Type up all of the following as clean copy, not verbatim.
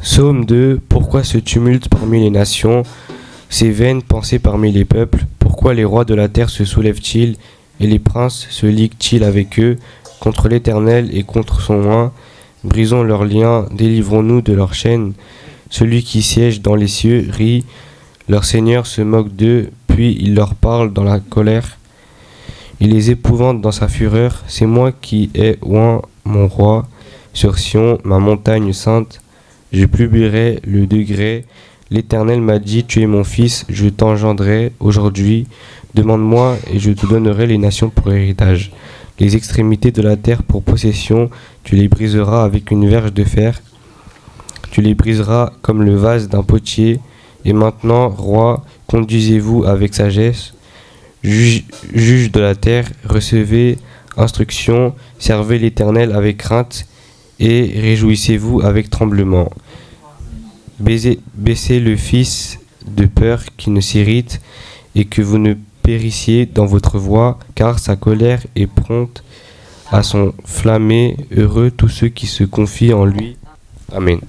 Psaume 2. Pourquoi ce tumulte parmi les nations, ces vaines pensées parmi les peuples? Pourquoi les rois de la terre se soulèvent-ils et les princes se liguent-ils avec eux contre l'Éternel et contre son oint? Brisons leurs liens, délivrons-nous de leurs chaînes. Celui qui siège dans les cieux rit, leur Seigneur se moque d'eux, puis il leur parle dans la colère. Il les épouvante dans sa fureur. C'est moi qui ai oint mon roi sur Sion, ma montagne sainte. Je publierai le degré. L'Éternel m'a dit, tu es mon fils, je t'engendrerai aujourd'hui. Demande-moi et je te donnerai les nations pour héritage. Les extrémités de la terre pour possession, tu les briseras avec une verge de fer. Tu les briseras comme le vase d'un potier. Et maintenant, roi, conduisez-vous avec sagesse. Juge de la terre, recevez instruction, servez l'Éternel avec crainte et réjouissez-vous avec tremblement. Baissez le fils de peur qui ne s'irrite et que vous ne périssiez dans votre voie, car sa colère est prompte à s'enflammer. Heureux tous ceux qui se confient en lui. Amen.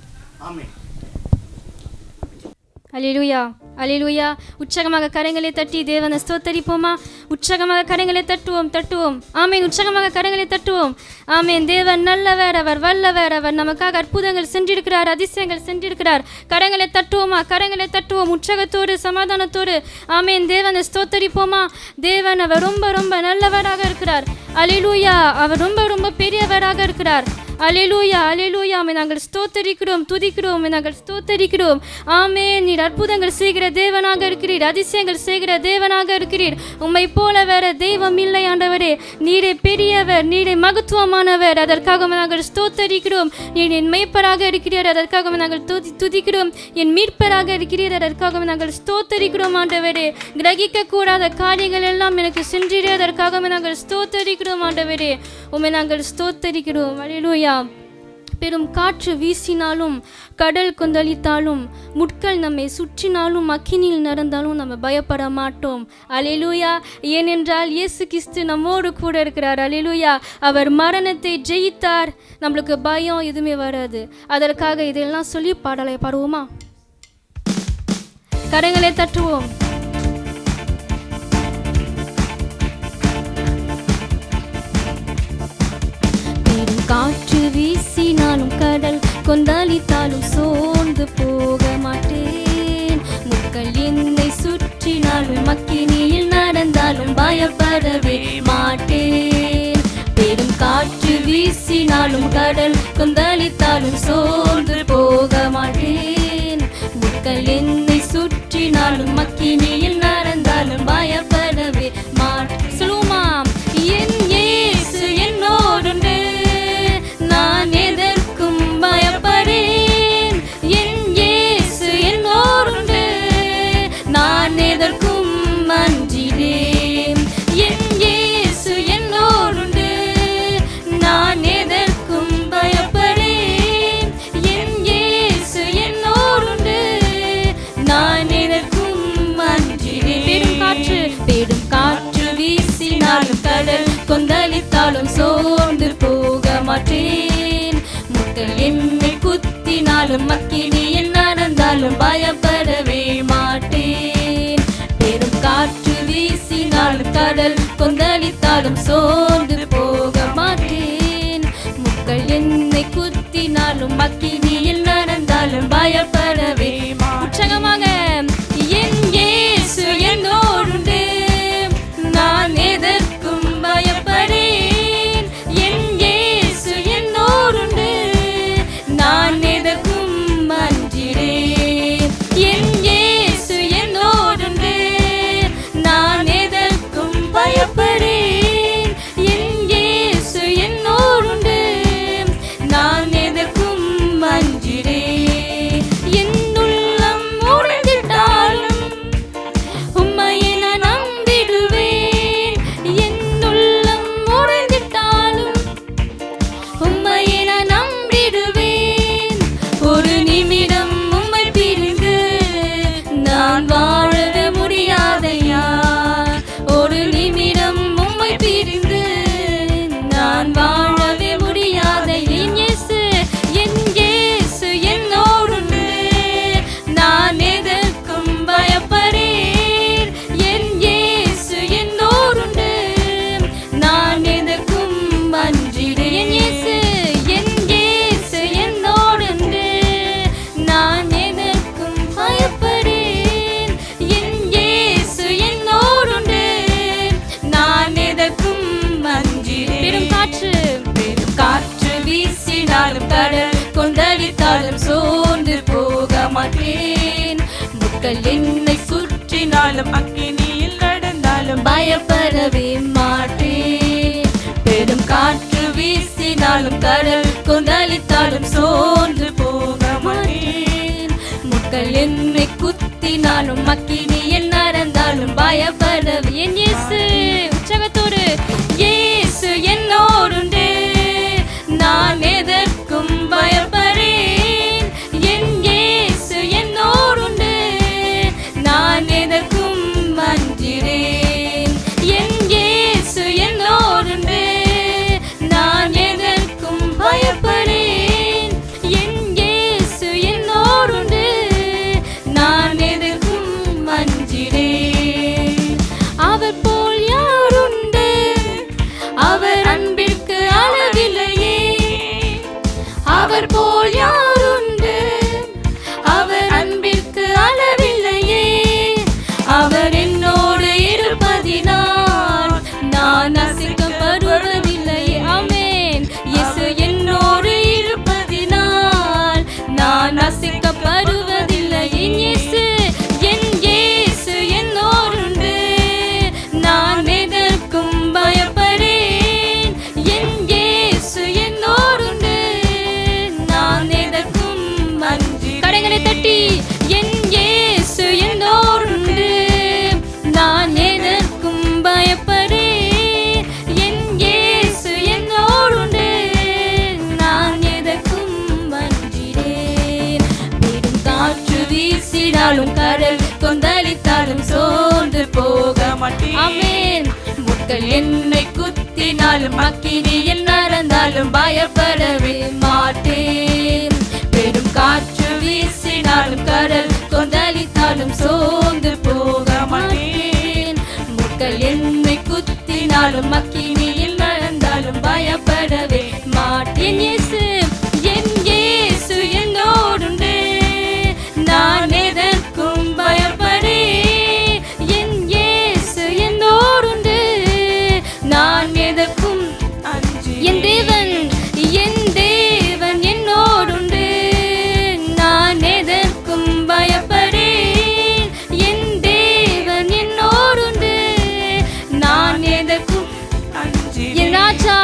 அல்லேலூயா அல்லேலூயா. உற்சாகமாக கரங்களை தட்டி தேவனை ஸ்தோத்தரிப்போமா? உற்சாகமாக கரங்களை தட்டுவோம். ஆமேன். உற்சாகமாக கரங்களை தட்டுவோம். ஆமேன். தேவன் நல்லவர், அவர் வல்லவர், அவர் நமக்காக அற்புதங்கள் சென்றிருக்கிறார், அதிசயங்கள் சென்றிருக்கிறார். கரங்களை தட்டுவோம் உற்சாகத்தோடு சமாதானத்தோடு. ஆமேன். தேவனை ஸ்தோத்தரிப்போமா? தேவன் அவர் ரொம்ப ரொம்ப நல்லவராக இருக்கிறார். அல்லேலூயா. அவர் ரொம்ப ரொம்ப பெரியவராக இருக்கிறார். அல்லேலூயா அல்லேலூயா. ஆமென். நாங்கள் ஸ்தோத்தரிக்கிறோம், துதிக்கிறோம், நாங்கள் ஸ்தோத்தரிக்கிறோம். ஆமென். நீர் அற்புதங்கள் செய்கிற தேவனாக இருக்கிறீர், அதிசயங்கள் செய்கிற தேவனாக இருக்கிறீர். உம்மை போல வேற தெய்வம் இல்லை ஆண்டவரே. நீரே பெரியவர், நீரே மகத்துவமானவர். அதற்காக நாங்கள் ஸ்தோத்தரிக்கிறோம். நீர் என் மேய்ப்பராக இருக்கிறீர், அதற்காக நாங்கள் துதிக்கிறோம். என் மீட்பராக இருக்கிறீர், அதற்காக நாங்கள் ஸ்தோத்தரிக்கிறோம் ஆண்டவரே. கிரகிக்க கூடாத காரியங்கள் எல்லாம் எனக்கு சென்றீரே, அதற்காக நாங்கள் ஸ்தோத்தரிக்கிறோம் ஆண்டவரே. உம்மை நாங்கள் ஸ்தோத்தரிக்கிறோம். அல்லேலூயா. பெரும் காற்று வீசினாலும், கடல் கொந்தளித்தாலும், முட்கள் நம்மை சுற்றினாலும், அக்கினியில் நடந்தாலும் நம்ம பயப்பட மாட்டோம். அல்லேலூயா. ஏனென்றால் இயேசு கிறிஸ்து நம்மோடு கூட இருக்கிறார். அல்லேலூயா. அவர் மரணத்தை ஜெயித்தார். நம்மளுக்கு பயம் எதுவுமே வராது. அதற்காக இதெல்லாம் சொல்லி பாடலை பாடுவோமா? கரங்களை தட்டுவோம். காற்று வீசினாலும், கடல் கொந்தளித்தாலும் சோர்ந்து போக மாட்டேன். முட்கள் என்னை சுற்றினாலும், அக்கினியில் நடந்தாலும் பயப்படவே மாட்டேன். பெரும் காற்று வீசினாலும், கடல் கொந்தளித்தாலும் சோர்ந்து போக மாட்டேன். முட்கள் என்னை சுற்றினாலும், அக்கினியில் நடந்தாலும் பயப்படவே மாட்டேன். சொல்லுமாம். என் இயேசு என்னோடுண்டு, நான் எதற்கும் பயப்படேன். என் இயேசு என்னோடுண்டு, நான் எதற்கும் அஞ்சிடேன். என் இயேசு என்னோடுண்டு, நான் எதற்கும் பயப்படேன். என் இயேசு என்னோடுண்டு, நான் எதற்கும் அஞ்சிடேன். பெரும் காற்று வீசினாலும், கடல் கொந்தளித்தாலும் சோர்ந்து போக மாட்டேன். முட்கள் என்னை குத்தினாலும், அக்கினியில் நடந்தாலும் பயப்படவே மாட்டேன். பெரும் காற்று வீசினாலும், கடல் கொந்தளித்தாலும் சோர்ந்து போக மாட்டேன். முட்கள் என்னை குத்தினாலும், அக்கினியில் நடந்தாலும் பயப்படவே உற்சாகமாக. என் இயேசு என்னோடுண்டு, நான் எதற்கும் பயப்படேன். என் இயேசு என்னோடுண்டு, நான் எதற்கும் அஞ்சிடேன். என் இயேசு என்னோடுண்டு, நான் எதற்கும் பயப்படேன். என் இயேசு என்னோடுண்டு, நான் எதற்கும் அஞ்சிடேன். என் உள்ளம் உடைந்திட்டாலும் உம்மையை நான் நம்பிடுவேன். என் உள்ளம் உடைந்திட்டாலும் உம்மையை நான் நம்பிடுவேன். ஒரு நிமிடம் உம்மை பிரிந்து நான் வாழவே முடியாதையா. ஒரு நிமிடம் உம்மை பிரிந்து நான் வாழவே முடியாதையா. என் இயேசு என்னோடுண்டு, வீசினாலும் கடல் கொந்தளித்தாலும் சோர்ந்து போக மாட்டேன். முட்கள் என்னை சுற்றினாலும் அக்கினியில் நடந்தாலும் பயப்படவே மாட்டேன். பெரும் காற்று வீசினாலும் கடல் கொந்தளித்தாலும் சோர்ந்து போக மாட்டேன். முட்கள் என்னை குத்தினாலும் அக்கினியில் நடந்தாலும் பயப்படவே. என் இயேசு உற்சாகத்தோடு இயேசு என்னோடுண்டு, நான் எதற்கும் பயப்படேன். என் இயேசு என்னோடுண்டு, நான் எதற்கும் அஞ்சிடேன். என் இயேசு என்னோடுண்டு, நான் எதற்கும் பயப்படேன். என் இயேசு என்னோடுண்டு, நான் எதற்கும் அஞ்சிடேன். அவர் போல் யாருண்டு, அவர் அன்பிற்கு அளவில்லையே. அவர் போல் யாருண்டு, அவர் அன்பிற்கு அளவில்லையே. அவர் என்னோடு இருப்பதினால் நான் அசைக்கப்படுவதில்லையே. ஆமென். இயேசு என்னோடு இருப்பதினால் நான் அசைக்கப்படுவதில்லை. என் இயேசு என்னோடுண்டு, நான் எதற்கும் பயப்படேன். என் இயேசு என்னோடுண்டு, நான் எதற்கும் அஞ்சி. கரங்களை தட்டி என் இயேசு என்னோடுண்டு, நான் எதற்கும் பயப்படேன். என் இயேசு என்னோடுண்டு, நான் எதற்கும் அஞ்சிடேன். பெரும் காற்று வீசினாலும் கடல் கொந்தளித்தாலும் சோர்ந்து போக மாட்டேன். ஆமென். முட்கள் என்னை குத்தினாலும் அக்கினியில் நடந்தாலும் பயப்படவே மாட்டேன். பெரும் காற்று வீசினாலும் கடல் கொந்தளித்தாலும் சோர்ந்து போக மாட்டேன். முட்கள் என்னை குத்தினாலும் அக்கினியில் நடந்தாலும் பயப்படவே மாட்டேன். என் இயேசு என்னோடுண்டு, நான் எதற்கும் பயப்படேன். என் இயேசு என்னோடுண்டு, நான் எதற்கும் அஞ்சி. என் தேவன் என்னோடுண்டு, நான் எதற்கும் பயப்படேன். என் தேவன் என்னோடுண்டு, நான் எதற்கும் அஞ்சி. என் ராஜா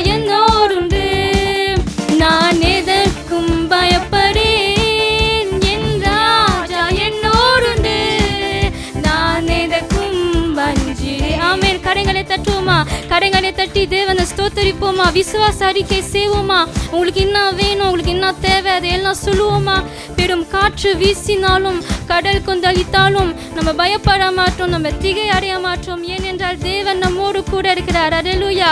என்னோடுண்டு, நான் எதற்கும் பயப்படேன். என் ராஜா என்னோடுண்டு, நான் எதற்கும் அஞ்சிடேன். ஆமென். கரங்களை தட்டுவோமா? கரங்களை தட்டி தேவனை ஸ்தோத்தரிப்போமா? விசுவாச அறிக்கை செய்வோமா? உங்களுக்கு என்ன வேணும், உங்களுக்கு என்ன தேவை, அதையெல்லாம் சொல்லுவோமா? பெரும் காற்று வீசினாலும் கடல் கொந்தளித்தாலும் நம்ம பயப்பட மாட்டோம், நம்ம திகை அடைய மாட்டோம். ஏனென்றால் தேவன் நம்மோடு கூட இருக்கிறார். அல்லேலூயா.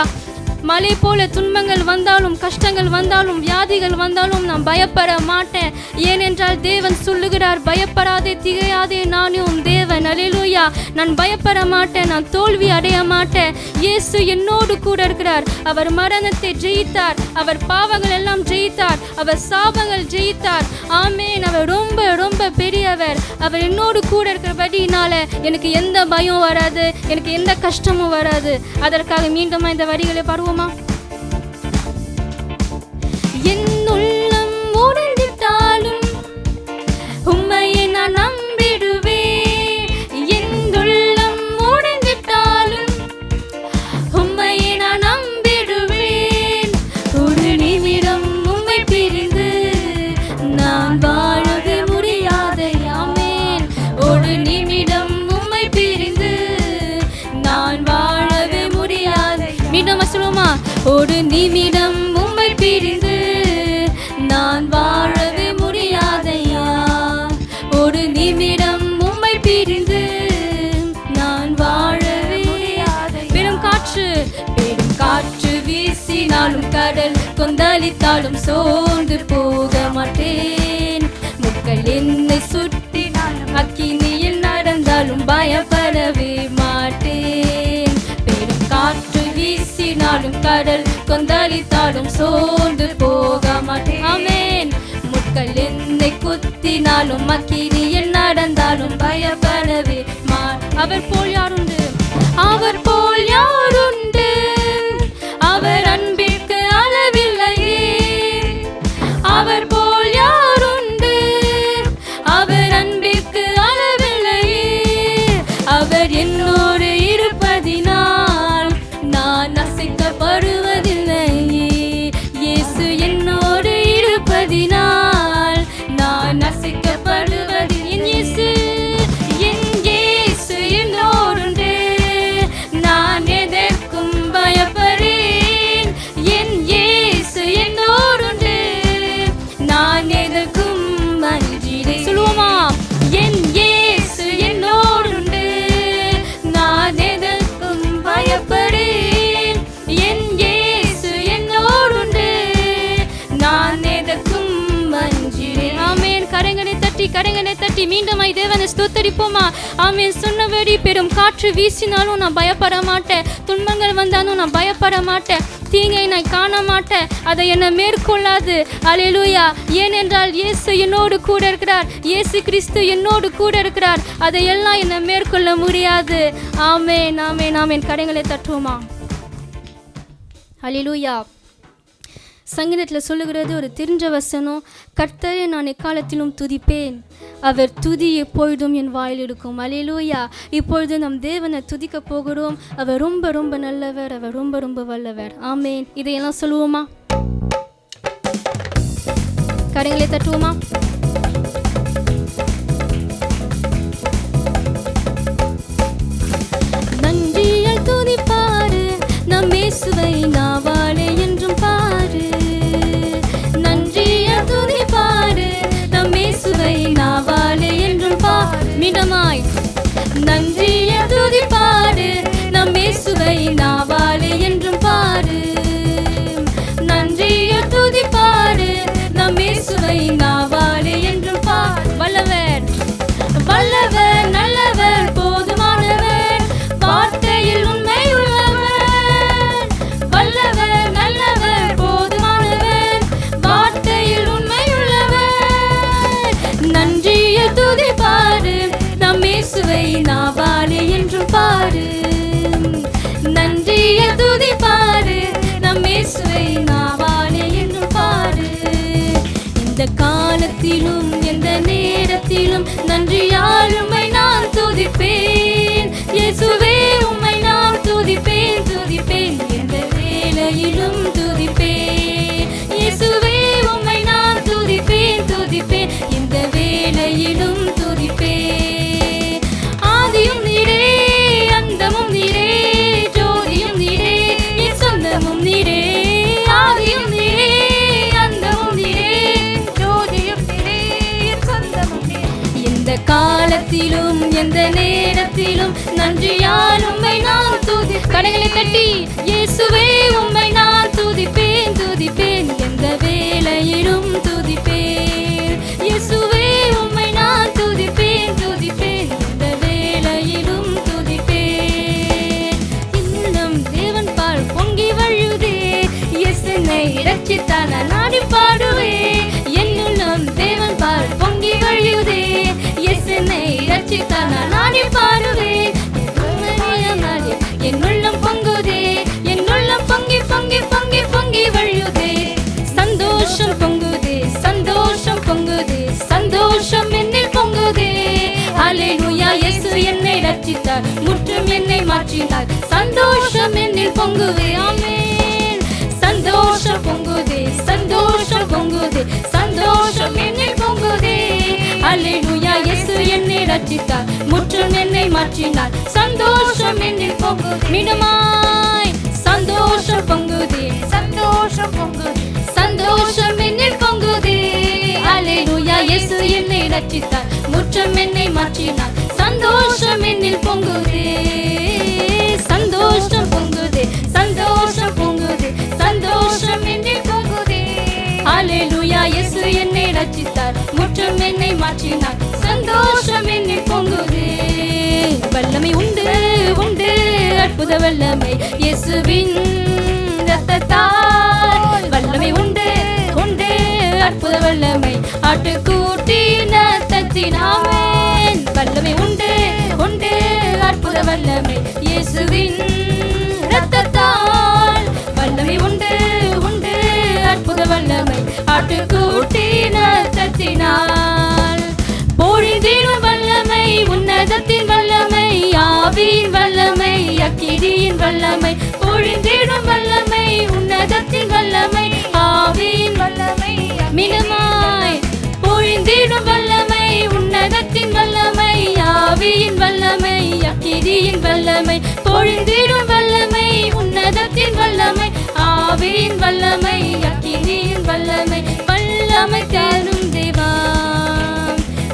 மலை போல துன்பங்கள் வந்தாலும் கஷ்டங்கள் வந்தாலும் வியாதிகள் வந்தாலும் நான் பயப்பட மாட்டேன். ஏனென்றால் தேவன் சொல்லுகிறார், பயப்படாதே திகையாதே, நானே உன் தேவன். அல்லேலூயா. நான் பயப்பட மாட்டேன், நான் தோல்வி அடைய மாட்டேன். இயேசு என்னோடு கூட இருக்கிறார். அவர் மரணத்தை ஜெயித்தார், அவர் பாவங்கள் எல்லாம் ஜெயித்தார், அவர் சாபங்கள் ஜெயித்தார். ஆமென். அவர் ரொம்ப ரொம்ப பெரியவர். அவர் என்னோடு கூட இருக்கிறபடினால எனக்கு எந்த பயம் வராது, எனக்கு எந்த கஷ்டமும் வராது. அதற்காக மீண்டும் இந்த வரிகளை பாடுவோமா? என் உள்ளம் உடைந்திட்டாலும் உம்மையை நான் நம்பிடுவேன். என் உள்ளம் உடைந்திட்டாலும் உம்மையை நான் நம்பிடுவேன். ஒரு நிமிடம் உம்மை பிரிந்து நான் வாழவே முடியாதே. ஆமென். ஒரு நிமிடம் உம்மை பிரிந்து நான் வாழவே முடியாதே. மீண்டும் சொல்லுமா? ஒரு நிமிடம் உம்மை பிரிந்து நான் வாழவே முடியாதையா. ஒரு நிமிடம் உம்மை பிரிந்து நான் வாழவே முடியாதை. பெரும் காற்று வீசினாலும் கடல் கொந்தளித்தாலும் சோர்ந்து போக மாட்டேன். முட்கள் என்னை சுற்றினாலும் அக்கினியில் நடந்தாலும் பயப்படவே மாட்டேன். பெரும் காற்று வீசினாலும் கடல் கொந்தளித்தாலும் சோர்ந்து போக மாட்டேன். ஆமென். முட்கள் என்னை குத்தினாலும் அக்கினியில் நடந்தாலும் பயப்படவே அவர் போல் யாருண்டு, அவர் போல் யாருண்டு, அவர் அன்பிற்கு கரங்களை தட்டி மீண்டுமாய் தேவனை ஸ்தோத்தரிப்போமா? ஆமென். சொன்னபடி பெரும் காற்று வீசினாலும் நான் பயப்பட மாட்டேன், துன்பங்கள் வந்தாலும் நான் பயப்பட மாட்டேன், தீங்கை நான் காண மாட்டேன், அதை என்னை மேற்கொள்ளாது. அல்லேலூயா. ஏனென்றால் இயேசு என்னோடு கூட இருக்கிறார், இயேசு கிறிஸ்து என்னோடு கூட இருக்கிறார், அதையெல்லாம் என்னை மேற்கொள்ள முடியாது. ஆமென், ஆமென், ஆமென். கரங்களை தட்டுவோமா? அல்லேலூயா. சங்கீதத்தில் சொல்லுகிறது ஒரு தெரிஞ்ச வசனம், கர்த்தரை நான் எக்காலத்திலும் துதிப்பேன், அவர் துதி எப்பொழுதும் என் வாயில் இருக்கும். அல்லேலூயா. இப்பொழுது நம் தேவனை துதிக்க போகிறோம். அவர் ரொம்ப ரொம்ப நல்லவர், அவர் ரொம்ப ரொம்ப வல்லவர். ஆமென். இதையெல்லாம் சொல்லுவோமா? கரங்களை தட்டுவோமா? நன்றியால் துதிப்பாரு நம் இயேசுவை நாவாலே என்றும் பாரு, நன்றியால் துதிப்பாரு நம் இயேசுவை நாவாலே என்றும் பாரு. மிடமாய் நன்றியால் துதிப்பாரு நம் இயேசுவை நாவாலே என்றும் பாரு, நன்றியால் துதிப்பாரு நம் இயேசுவை நாவாலே என்றும் பாரு. வல்லவர் வல்லவர் நல்லவர் போதுமானவர், வார்த்தையில் உண்மை உள்ளவர். வல்லவர் நல்லவர் போதுமானவர், வார்த்தையில் உண்மை உள்ளவர். நன்றிய துதிப்பாரு நம் இயேசுவை நாவாலே என்றும் பாரு, நன்றிய துதிப்பாரு நம் இயேசுவை நாவாலே என்றும் பாரு. இந்த காலத்திலும் எந்த நேரத்திலும் நன்றியால் உம்மை நான் துதிப்பேன், இயேசுவே உம்மை நான் துதிப்பேன், துதிப்பேன். எந்த வேளையிலும் துதிப்பேன், இயேசுவே உம்மை நான் துதிப்பேன், துதிப்பேன். எந்த வேளையிலும் துதிப்பேன். ஆதியும் நீரே, அந்தமும் நீரே, ஜோதியும் நீரே, என் சொந்தமும் நீரே. ஆதியும் நீரே, அந்தமும் நீரே, ஜோதியும் நீரே, என் சொந்தமும் நீரே. எந்த காலத்திலும் எந்த நேரத்திலும் நன்றியால் உம்மை நான் துதி. கரங்களை தட்டி இயேசுவே உம்மை நான் துதிப்பேன், துதிப்பேன். எந்த வேளையிலும் துதிப்பேன், இயேசுவே உம்மை நான் துதிப்பேன், துதிப்பேன். எந்த வேளையிலும் துதிப்பேன். இன்னும் தேவன் பால் பொங்கி வழுதே, இயேசுனை இரட்சித்தார் நான் நாடி பாடுவேன். என்னுள்ளம் தேவன் பால் பொங்கி வழுதே, இயேசுனை இரட்சித்தார் நான் நாடி பாடுவேன். என் உள்ளம் பொங்குதே, என் உள்ளம் பொங்கி பொங்கி பொங்கி பொங்கி வழுதே. சந்தோஷம் பொங்குதே, சந்தோஷம் பொங்குதே, சந்தோஷம் என்னில் பொங்குதே. அல்லேலூயா. இயேசு என்னை ரட்சித்தார், முற்றும் என்னை மாற்றினார், சந்தோஷம் என்னில் பொங்குதே. ஆமென். சந்தோஷம் பொங்குதே, சந்தோஷம் பொங்குதே, சந்தோஷம் என்னில் பொங்குதே. அல்லேலூயா. இயேசு என்னை ரட்சித்தார், முற்றும் என்னை மாற்றினார், சந்தோஷம் என்னில் பொங்குதே. மிடமாய் சந்தோஷம் பொங்குதே, சந்தோஷம் பொங்குதே, சந்தோஷம் என்னில் பொங்குதே. அல்லேலூயா. இயேசு என்னை ரட்சித்தார், முற்றும் என்னை மாற்றினார், சந்தோஷம் என்னில் பொங்குதே. சந்தோஷம் பொங்குதே, சந்தோஷம் பொங்குதே, சந்தோஷம் என்னில் பொங்குதே. அல்லேலூயா. இயேசு என்னை ரட்சித்தார், முற்றும் என்னை மாற்றினார், சந்தோஷம் என்னில் பொங்குதே. வல்லமை உண்டு உண்டு, அற்புத வல்லமை இயேசுவின் இரத்தத்தால். வல்லமை உண்டு உண்டு, அற்புத வல்லமை ஆட்டுக்குட்டியின் இரத்தத்தின். ஆமென். வல்லமை உண்டு உண்டு, அற்புத வல்லமை இயேசுவின் இரத்தத்தால். வல்லமை உண்டு உண்டு, அற்புத வல்லமை ஆட்டுக்குட்டியின் இரத்தத்தினால். பொழிந்திடும் வல்லமை, உன்னதத்தின் வல்லமை, ஆவியின் வல்லமை, அக்கினியின் வல்லமை. பொழிந்திடும் வல்லமை, உன்னதத்தின் வல்லமை, ஆவியின் வல்லமை. மினமாய் பொழிந்திடும் வல்லமை, உன்னதத்தின் வல்லமை, ஆவியின் வல்லமை, அக்கினியின் வல்லமை. பொழிந்திடும் வல்லமை, உன்னதத்தின் வல்லமை, ஆவியின் வல்லமை, அக்கினியின் வல்லமை. வல்லமை தரும் தேவா,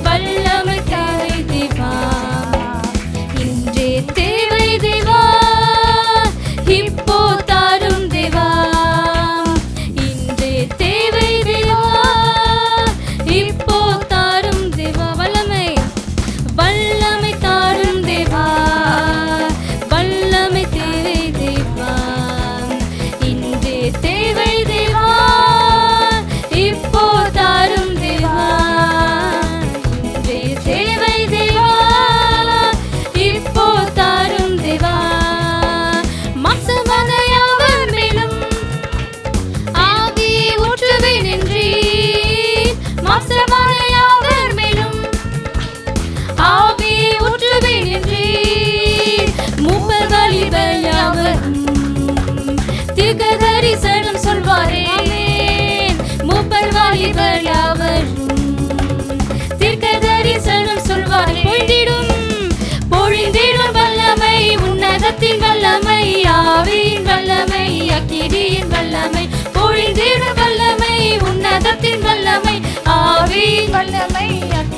வல்லமை தேவை தேவா, இன்றே தேவை தேவா, இப்போ தாரும் தேவா. இன்றே தேவை தேவா, இப்போ தாரும் தேவா. தீர்க்க தரிசனம் சொல்வாரே. மூப்பர் வாலிபர் யாவரும் தீர்க்க தரிசனம் சொல்வாரே. பொழிந்திடும் வல்லமை, உன்னதத்தின் வல்லமை, ஆவியின் வல்லமை, அக்கினியின் வல்லமை. பொழிந்திடும் வல்லமை, உன்னதத்தின் வல்லமை, ஆவியின் வல்லமை,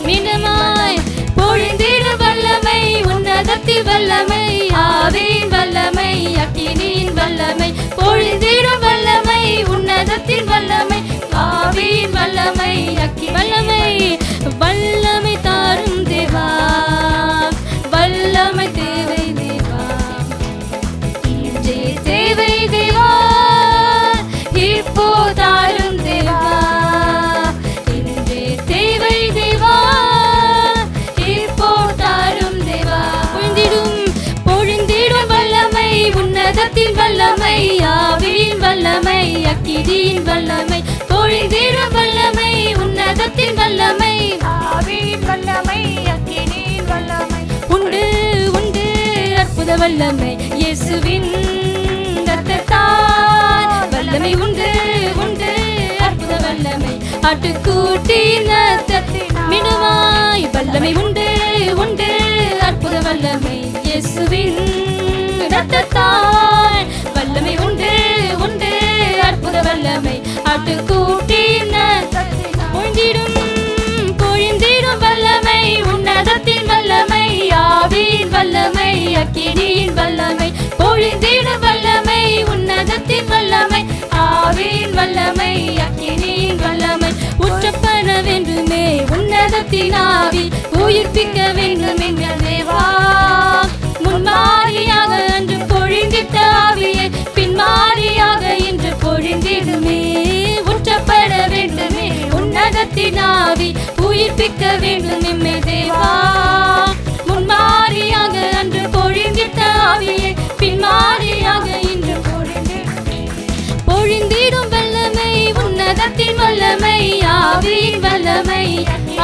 மீண்டுமாய் பொழிந்திடும் வல்லமை, உன்னதத்தின் வல்லமை, ஆவியின் வல்லமை, அக்கினியின் வல்லமை. பொழிந்திடும் வல்லமை, உன்னதத்தின் வல்லமை, ஆவியின் வல்லமை, வல்லமை. வல்லமை தாரும் தேவா, வல்லமை தேவை தேவா, இன்றே தேவை தேவா, இப்போ தாரும் தேவா, இன்றே தேவை தேவா, இப்போ தாரும் தேவா. பொழிந்திடும் வல்லமை, உன்னதத்தின் வல்லமை, ஆவியின் வல்லமை, அக்கினியின் வல்லமை. பொழிந்திடும் வல்லமை, உன்னதத்தின் வல்லமை, ஆவியின் வல்லமை, அக்கினியின் வல்லமை. உண்டு உண்டு அற்புத வல்லமை, இயேசுவின் இரத்தத்தால் வல்லமை. உண்டு உண்டு அற்புத வல்லமை, ஆட்டுக்குட்டியின் இரத்தத்தினால் மினுமாய் வல்லமை. உண்டு உண்டு அற்புத வல்லமை, இயேசுவின் இரத்தத்தால் வல்லமை. உண்டு உண்டு அற்புத வல்லமை, ஆட்டுக்குட்டியின் இரத்தத்தினால். பொழிந்திடும் வல்லமை, உன்னதத்தின் வல்லமை, ஆவியின் வல்லமை, அக்கினியின் வல்லமை. பொழிந்திடும் வல்லமை, உன்னதத்தின் வல்லமை, ஆவியின் வல்லமை, அக்கினியின் வல்லமை. ஊற்றப்பட வேண்டுமே உன்னதத்தின் ஆவி, உயிர்ப்பிக்க வேண்டும் எங்கள் தேவா. முன்மாதிரியாக அன்று பொழிந்திட்ட ஆவியை பின்மாதிரியாக இன்று பொழிந்திடுமே. ஊற்றப்பட வேண்டுமே உன்னதத்தின் ஆவி, உயிர்ப்பிக்க வேண்டும் எம்மை தேவா. முன்மாதிரியாக அன்று பொழிந்திட்ட ஆவியை பின்மாதிரியாக இன்று பொழிந்திடும் வல்லமை, உன்னதத்தின் வல்லமை, ஆவியின் வல்லமை.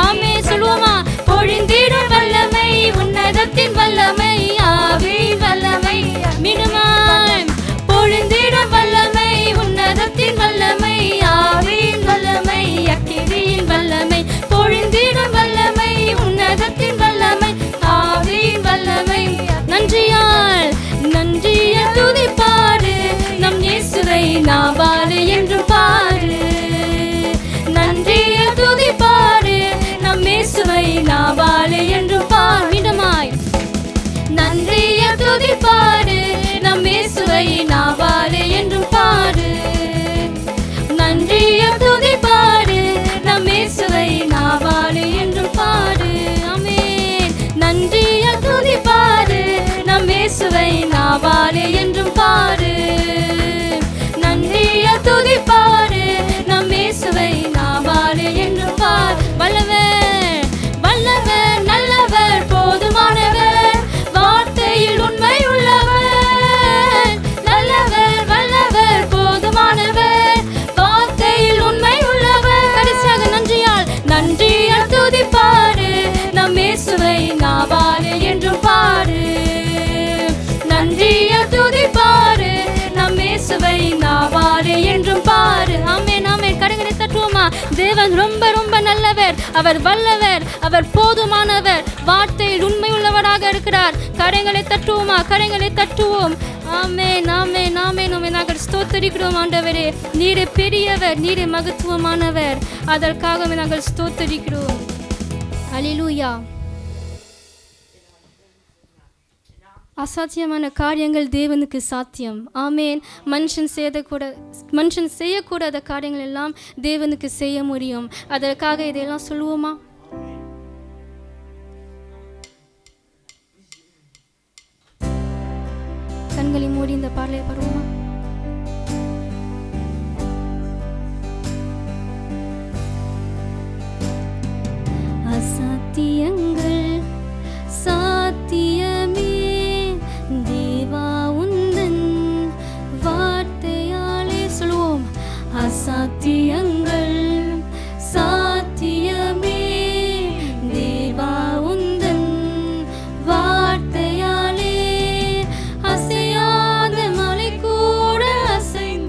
ஆமே சொல்லுவோமா? பொழிந்திடும் வல்லமை, உன்னதத்தின் வல்லமை, ஆவியின் வல்லமை. மினுமாய் பொழிந்திடும் வல்லமை, உன்னதத்தின் வல்லமை, ஆவியின் வல்லமை, அக்கினியின் வல்லமை. பொழிந்திடும் வல்லமை, உன்னதத்தின் வல்லமை, ஆவியின் வல்லமை. நன்றியால் நன்றியால் துதிப்பாடு நம் இயேசுவை நாவாறு என்று பாடு. நன்றியால் துதிப்பாடு நம் இயேசுவை நாவாறு என்று பாடிடமாய். நன்றியால் துதிப்பாடு நம் இயேசுவை நாவாறு என்று பாடு. நன்றியால் துதிப்பாடு நம் இயேசுவை நாவாறு என்று பாடு. ஆமென். நன்றியால் துதிப்பாடு நம் இயேசுவை நாவாறு என்றும் பாடு. நன்றியால் துதிப்பாடு நம் இயேசுவை நாவாறு என்றும் பாடு. வல்லவர் வல்லவர் நல்லவர் போதுமானவர், வார்த்தையில் உண்மை உள்ளவர். நல்லவர் வல்லவர் போதுமானவர், வார்த்தையில் உண்மை உள்ளவர். கடைசியாக நன்றியால் துதிப்பாடு நம் இயேசுவை நாவாறு என்றும் பாடு. நன்றியால் துதிப்பாடு நம் இயேசுவை நாவாறு என்றும் பாடு. ஆமென் ஆமென். கரங்களை தட்டுவோமா? தேவன் ரொம்ப ரொம்ப நல்லவர், அவர் வல்லவர், அவர் போதுமானவர், வார்த்தையில் உண்மை உள்ளவராக இருக்கிறார். கரங்களை தட்டுவோமா? கரங்களை தட்டுவோம். ஆமென் ஆமென் ஆமென் ஆமென். நாங்கள் ஸ்தோத்தரிக்கிறோம் ஆண்டவரே, நீரே பெரியவர், நீரே மகத்துவமானவர், அதற்காக நாங்கள் ஸ்தோத்தரிக்கிறோம். அல்லேலூயா. அசாத்தியமான காரியங்கள் தேவனுக்கு சாத்தியம். ஆமேன். மனுஷன் செய்யக்கூடாத காரியங்கள் எல்லாம் தேவனுக்கு செய்ய முடியும். அதற்காக இதையெல்லாம் சொல்லுவோமா? கண்களை மூடி இந்த பாடலை பாடுவோமா? அசாத்தியங்கள் சாத்தியமே தேவா உந்தன் வார்த்தையாலே. சொல்லுவோம். அசாத்தியங்கள் சாத்தியமே தேவா உந்தன் வார்த்தையாலே. அசையாத மலை கூட அசைந்து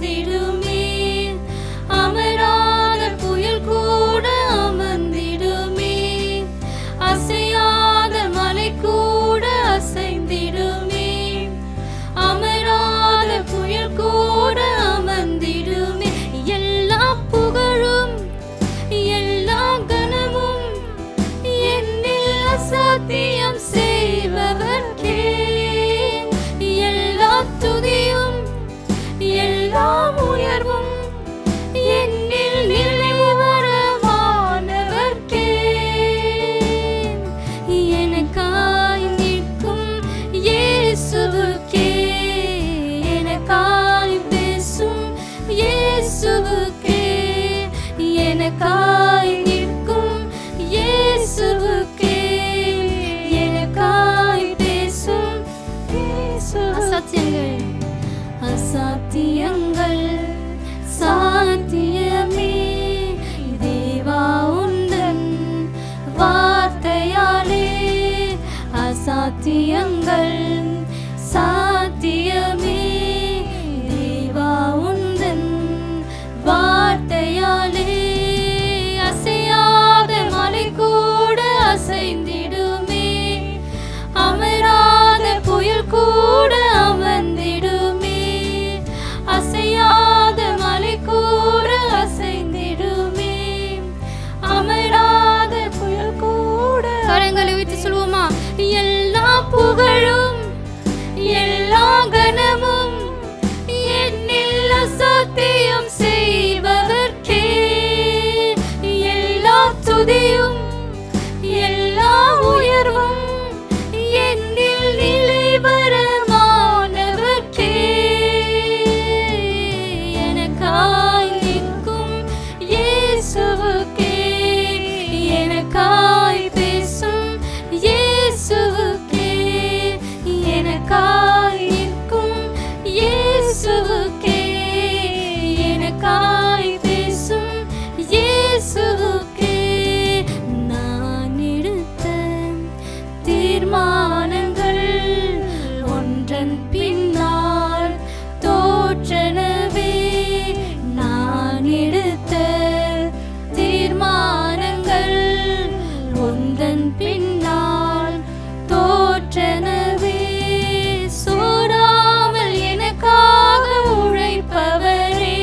இயேசுவுக்கே, எனக்காய் நிற்கும் இயேசுவுக்கே, எனக்காய் பேசும் அசாத்தியங்கள் அசாத்தியங்கள் சாத்தியமே தேவா உந்தன் வார்த்தையாலே, அசாத்தியங்கள் சாத்தியமே தேவா உந்தன் வார்த்தையாலே, அசையாத மலை கூட அசைந்திடுமே, அமராத புயல் கூட அமர்ந்திடுமே, அசையாத மலை கூட அசைந்திடுமே, அமராத புயல் கூட. கரங்களை வைத்து சொல்வோமா? எல்லா புகழும் எல்லா கனமும் என்னில் அசாத்தியம் செய்பவர்க்கே, எல்லா துதியும் எல்லா உயர்வும் என்னில் நிலைவரமானவர்க்கே, எனக்காய் நிற்கும் இயேசுவுக்கே, எனக்காய் பேசும் இயேசுவுக்கே, எனக்காய் நிற்கும் இயேசுவுக்கே, எனக்காய் பேசும் இயேசுவுக்கே, நான் எடுத்த தீர்மானங்கள் ஒன்றன் பின்னால் தோற்றனவே, நான் எடுத்த தீர்மானங்கள் ஒன்றன் பின்னால் தோற்றனவே, சோராமல் எனக்காக உழைப்பவரே,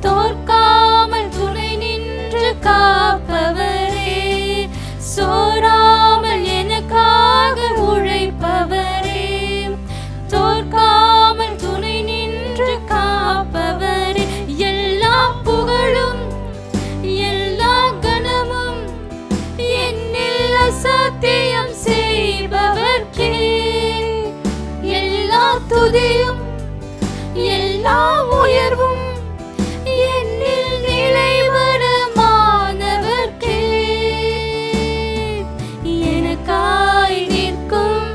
தோற்காமல் துணை நின்று காப்பவரே, சோராமல் எனக்காக உழைப்பவரே, தோற்காமல் துணை நின்று காப்பவரே, எல்லா புகழும் எல்லா கனமும் என்னில் அசாத்தியம் செய்பவர்க்கே, எல்லா துதியும் எல்லா உயர்வும் என்னில் நிலைவரமானவர்க்கே, எனக்காய் நிற்கும்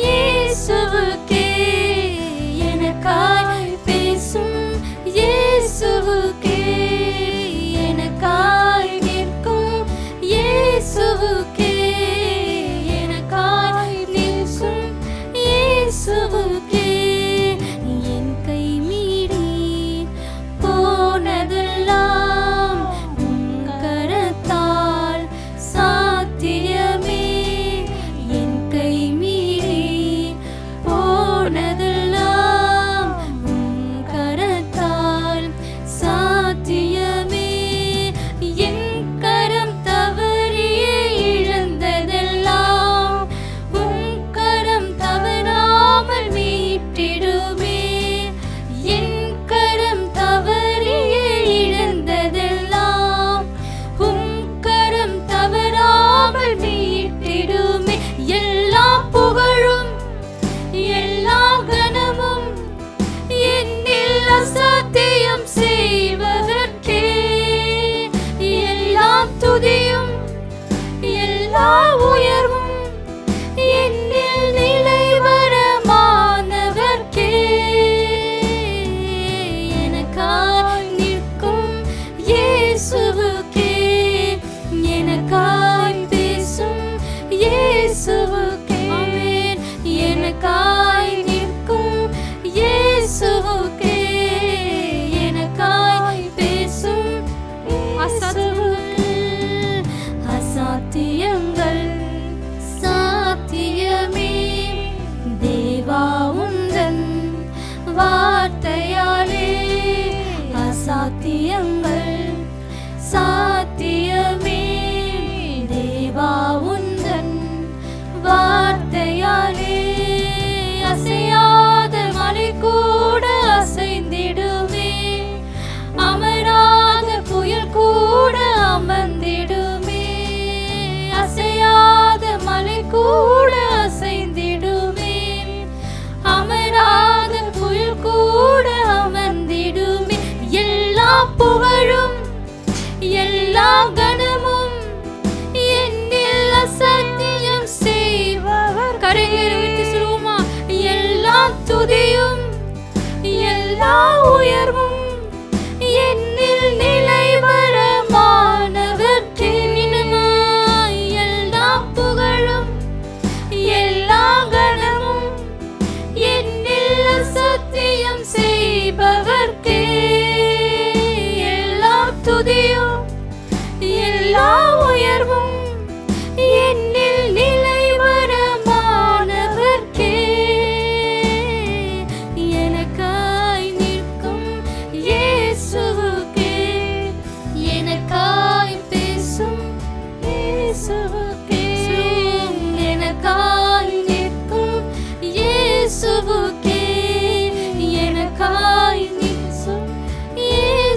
இயேசுவுக்கே, எனக்காய் பேசும் இயேசுவுக்கே, எனக்காய் நிற்கும் இயேசுவுக்கே, எனக்காய் நிற்கும் இயேசுவுக்கே, என் கை மீறி போனதெல்லாம் உம் கரத்தால் சாத்தியமே, என் கை மீறி போனதெல்லாம் உம் கரத்தால்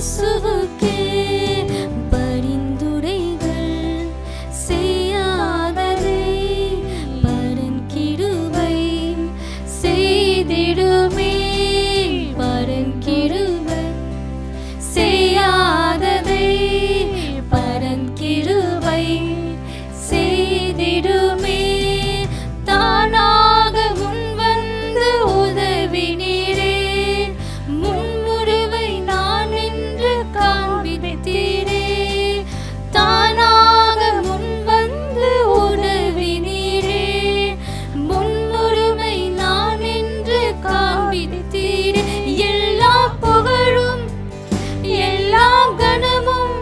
இயேசுவுக்கே பரிந்துரைகள் செய்யாததை பரன் கிருபை செய்திடுமே. பரன் கிருபை செய்யாததை பரன் கிருபை செய்திடுமே. தானாக முன்வந்து உதவினீரே, முன்முருவை நான் என்று காண்பித்தீரே. தானாக முன்வந்து உதவினீரே, முன்முருவை நான் என்று காண்பித்தீரே. எல்லா புகழும் எல்லா கனமும்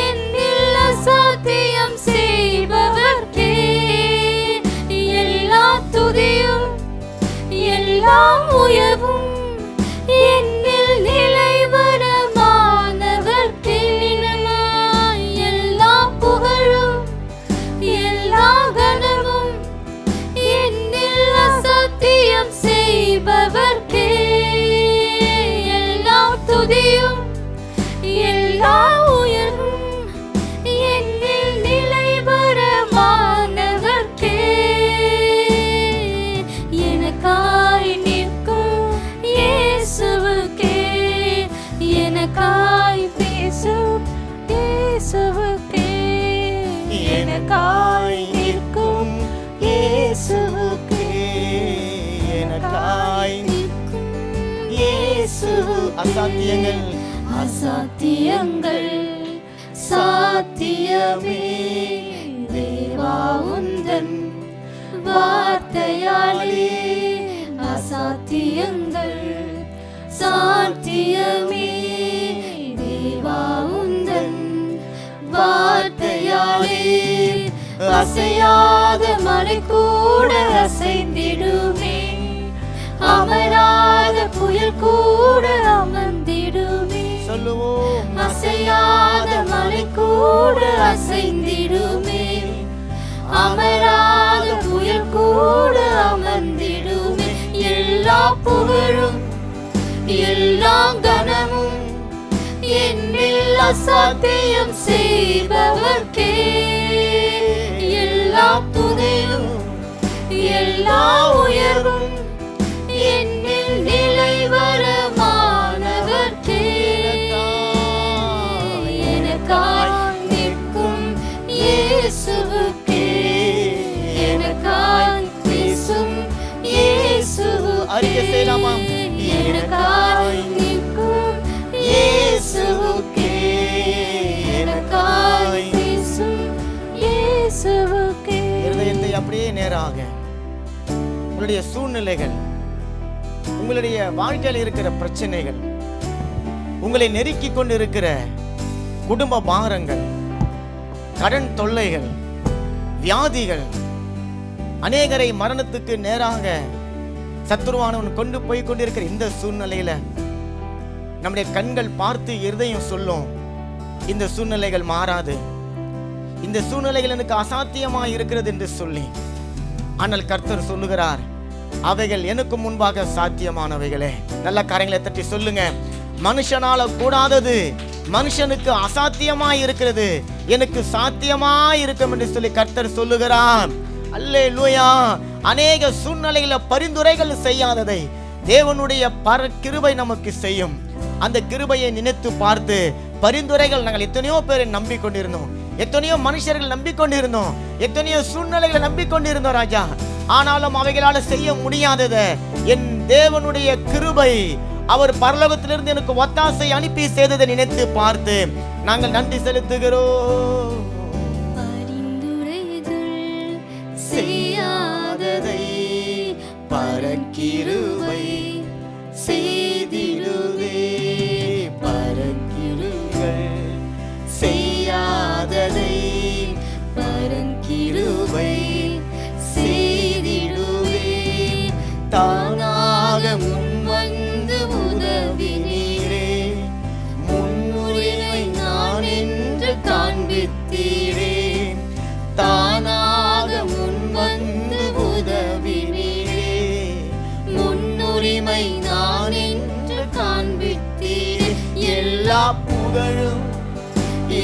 என்னில் அசாத்தியம் செய்பவர்க்கே. எல்லா துதியும் எல்லா உயர்வும் என்னில் நிலைவரமானவர்க்கே. எல்லா புகழும் எல்லா கனமும் என்னில் அசாத்தியம் செய்பவர்க்கே. எல்லா துதியும் எல்லா உயர்வும் என்னில் நிலைவரமானவர்க்கே. எனக்காய் நிற்கும் இயேசுவுக்கே, எனக்காய் பேசும் இயேசுவுக்கே, எனக்காய் நிற்கும் இயேசுவுக்கே, எனக்காய் நிற்கும் இயேசு. அசாத்தியங்கள் அசாத்தியங்கள் சாத்தியமே. தேவா உந்தன் வார்த்தையாலே அசாத்தியங்கள் சாத்தியமே. தேவா உந்தன் வார்த்தையாலே அசையாத மலை கூட அசைந்திடுமே. அமராத புயல் கூட அமர்ந்திடுமே. சொல்லுவோம். அசையாத மலை கூட அசைந்திடுமே. அமராத புயல் கூட அமர்ந்திடுமே. எல்லா புகழும் எல்லா கனமும் என்னில் அசாத்தியம் செய்பவர்க்கே. எல்லா துதியும் எல்லா உயர்வும் என்னில் நிலைவரமானவர்க்கே. எனக்காய் நிற்கும் இயேசுவுக்கே, எனக்காய் பேசும் இயேசுவுக்கே. அறிக்கை செய்யலாமா? எனக்காய் நிற்கும் இயேசுவுக்கே, எனக்காய் பேசும் இயேசுவுக்கே. இருதயத்தை அப்படியே நேராக உங்களுடைய சூழ்நிலைகள், உங்களுடைய வாழ்க்கையில் இருக்கிற பிரச்சனைகள், உங்களை நெருக்கி கொண்டு இருக்கிற குடும்ப பாரங்கள், கடன் தொல்லைகள், வியாதிகள், அநேகரை மரணத்துக்கு நேராக சத்துருவானவன் கொண்டு போய் கொண்டிருக்கிற இந்த சூழ்நிலையில நம்முடைய கண்கள் பார்த்து இருதயம் சொல்லும், இந்த சூழ்நிலைகள் மாறாது, இந்த சூழ்நிலைகள் எனக்கு அசாத்தியமா இருக்கிறது என்று சொல்லி. ஆனால் கர்த்தர் சொல்லுகிறார், அவைகள் எனக்கு முன்பாக சாத்தியமானவைகளே. நல்ல கரங்களை தட்டி சொல்லுங்க, மனுஷனால கூடாதது மனுஷனுக்கு அசாத்தியமாய் இருக்கிறது எனக்கு சாத்தியமாய் இருக்கும் என்று சொல்லி கர்த்தர் சொல்லுகிறார். அல்லேலூயா. அநேக சூழ்நிலையில பரிந்துரைகள் செய்யாததை தேவனுடைய கிருபை நமக்கு செய்யும். அந்த கிருபையை நினைத்து பார்த்து பரிந்துரைகள் நாங்கள் எத்தனையோ பேரை நம்பிக்கொண்டிருந்தோம், எத்தனையோ மனுஷர்கள் நம்பிக்கொண்டிருந்தோம், எத்தனையோ சூழ்நிலைகளை நம்பிக்கொண்டிருந்தோம் ராஜா. ஆனாலும் அவைகளால் செய்ய முடியாததை என் தேவனுடைய கிருபை, அவர் பரலோகத்திலிருந்து எனக்கு ஒத்தாசை அனுப்பி செய்ததை நினைத்து பார்த்து நாங்கள் நன்றி செலுத்துகிறோம். பரிந்துரைகள் செய்யாததை பரக்கிருபை செய்திடுவே. பரக்கிருகள் செய்யாததை பரக்கிருபை செய்திடுவே. தானாக முன்வந்து உதவினீரே, முன்னுரிமை நான் என்று காண்பித்தீரே. தானாக முன்வந்து உதவினீரே, முன்னுரிமை நான் என்று காண்பித்தீரே. எல்லா எல்லா புகழும்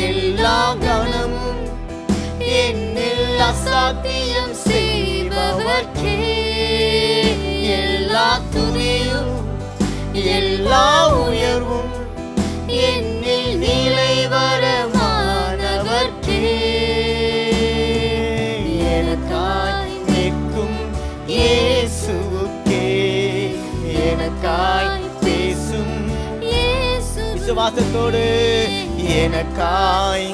எல்லா கனமும் என்னில் அசாத்தியம் செய்பவர்க்கே எல்லா துதியும் எல்லா உயர்வும் என்னில் நிலைவரமானவர்க்கே எனக்காய் நிற்கும் இயேசுவுக்கே எனக்காய் பேசும் விசுவாசத்தோடு எனக்காய்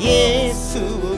இயேசுவுக்கே